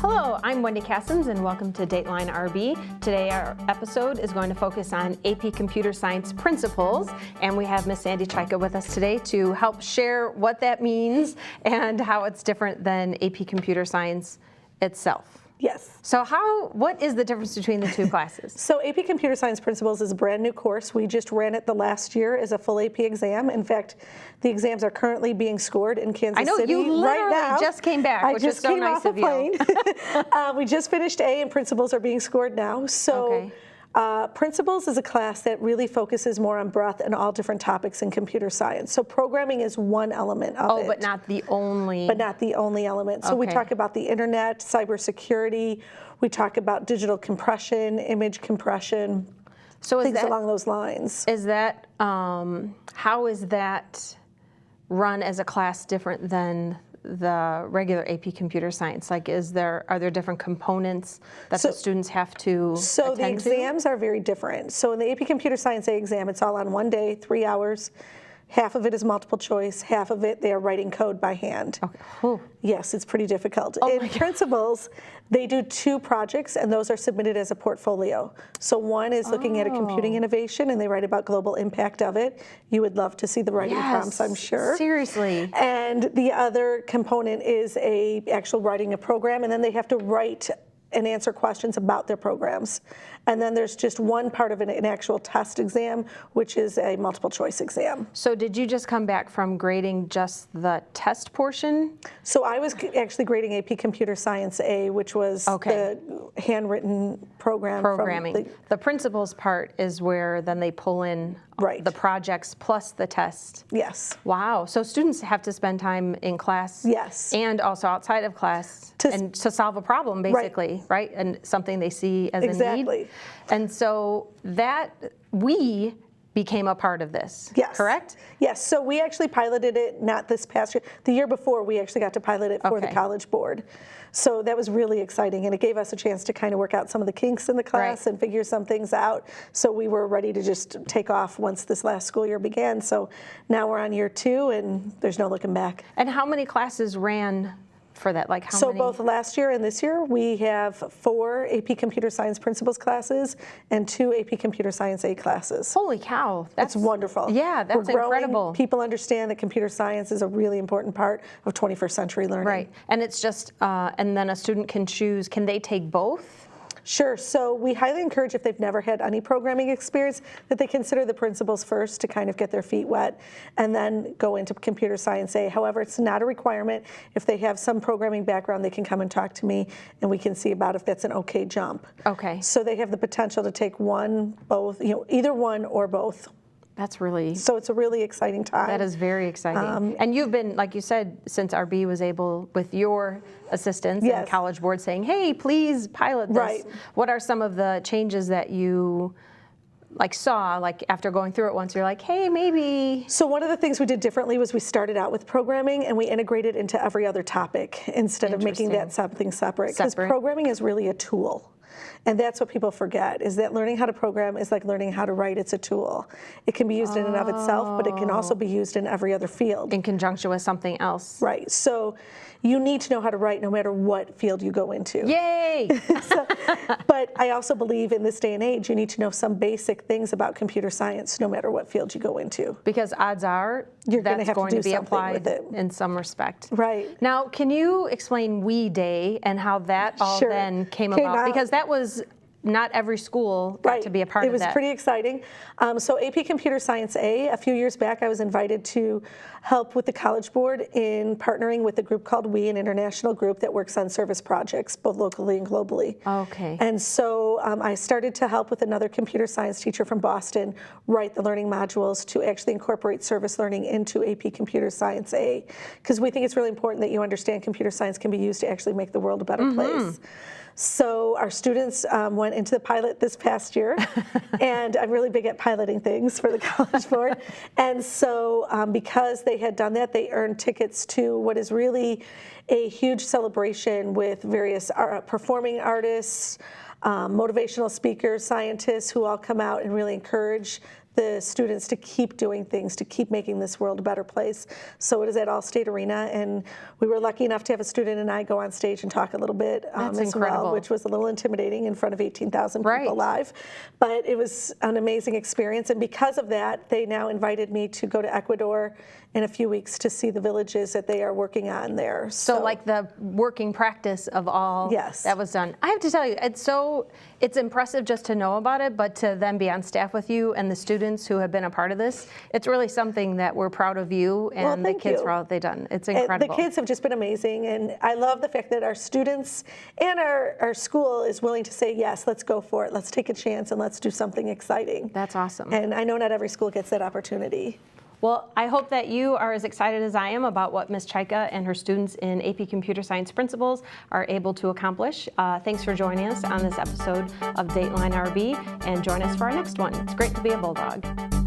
Hello, I'm Wendy Cassens and welcome to Dateline RB. Today our episode is going to focus on AP Computer Science principles, and we have Miss Sandy Czajka with us today to help share what that means and how it's different than AP Computer Science itself. Yes. So what is the difference between the two classes? So AP Computer Science Principles is a brand new course. We just ran it the last year as a full AP exam. In fact, the exams are currently being scored in Kansas City right now. I know, you literally just came back, which is so nice of you. We just finished A and Principles are being scored now. So. Okay. Principles is a class that really focuses more on breadth and all different topics in computer science. So programming is one element of it. Oh, but not the only. But not the only element. So we talk about the internet, cybersecurity, we talk about digital compression, image compression, things along those lines. Is that, how is that run as a class different than the regular AP Computer Science? Like, are there different components that the students have to So the exams are very different. So in the AP Computer Science A exam, it's all on one day, 3 hours. Half of it is multiple choice, half of it they are writing code by hand. Okay. Ooh. Yes, it's pretty difficult. In Principles, they do 2 projects, and those are submitted as a portfolio. So one is looking at a computing innovation, and they write about global impact of it. You would love to see the writing prompts, I'm sure. Seriously. And the other component is actual writing a program, and then they have to write and answer questions about their programs. And then there's just one part of an actual test exam, which is a multiple choice exam. So did you just come back from grading just the test portion? So I was actually grading AP Computer Science A, which was the handwritten programming. The principles part is where then they pull in the projects plus the test. Yes. Wow. So students have to spend time in class. Yes. And also outside of class to solve a problem, basically, right? And something they see as a need. And so that we became a part of this, correct? Yes, so we actually piloted it not this past year. The year before, we actually got to pilot it for the College Board. So that was really exciting, and it gave us a chance to kind of work out some of the kinks in the class and figure some things out. So we were ready to just take off once this last school year began. So now we're on year 2, and there's no looking back. And how many classes ran for that? Like how many? So both last year and this year, we have 4 AP Computer Science Principles classes and 2 AP Computer Science A classes. Holy cow. That's wonderful. Yeah, that's incredible. People understand that computer science is a really important part of 21st century learning. Right, and it's just, and then a student can choose, can they take both? Sure. So we highly encourage, if they've never had any programming experience, that they consider the principles first to kind of get their feet wet and then go into Computer Science A. However, it's not a requirement. If they have some programming background, they can come and talk to me, and we can see about if that's an okay jump. Okay. So they have the potential to take one, both, either one or both. That's really... So it's a really exciting time. That is very exciting. And you've been, like you said, since RB was able, with your assistance and College Board saying, hey, please pilot this. Right. What are some of the changes that you saw, after going through it once, you're like, hey, maybe... So one of the things we did differently was we started out with programming, and we integrated into every other topic instead of making that something separate. Because programming is really a tool. And that's what people forget, is that learning how to program is like learning how to write. It's a tool. It can be used in and of itself, but it can also be used in every other field. In conjunction with something else. Right. So you need to know how to write no matter what field you go into. Yay! But I also believe in this day and age, you need to know some basic things about computer science no matter what field you go into. Because odds are that's going to be applied in some respect. Right. Now, can you explain WE Day and how that all then came about? Because that was not every school got to be a part of that. It was pretty exciting. So AP Computer Science A few years back, I was invited to help with the College Board in partnering with a group called WE, an international group that works on service projects, both locally and globally. Okay. And so I started to help with another computer science teacher from Boston write the learning modules to actually incorporate service learning into AP Computer Science A, because we think it's really important that you understand computer science can be used to actually make the world a better place. So our students went into the pilot this past year, and I'm really big at piloting things for the College Board. And so because they had done that, they earned tickets to what is really a huge celebration with various performing artists, motivational speakers, scientists who all come out and really encourage the students to keep doing things, to keep making this world a better place. So it is at Allstate Arena, and we were lucky enough to have a student and I go on stage and talk a little bit That's as incredible. well, which was a little intimidating in front of 18,000 Right. people live. But it was an amazing experience, and because of that, they now invited me to go to Ecuador in a few weeks to see the villages that they are working on there. So like the working practice of all Yes. that was done. I have to tell you, it's impressive just to know about it, but to then be on staff with you and the students who have been a part of this, it's really something that we're proud of you and the kids for all that they've done. It's incredible. The kids have just been amazing, and I love the fact that our students and our school is willing to say, yes, let's go for it. Let's take a chance and let's do something exciting. That's awesome. And I know not every school gets that opportunity. Well, I hope that you are as excited as I am about what Ms. Czajka and her students in AP Computer Science Principles are able to accomplish. Thanks for joining us on this episode of Dateline RB, and join us for our next one. It's great to be a Bulldog.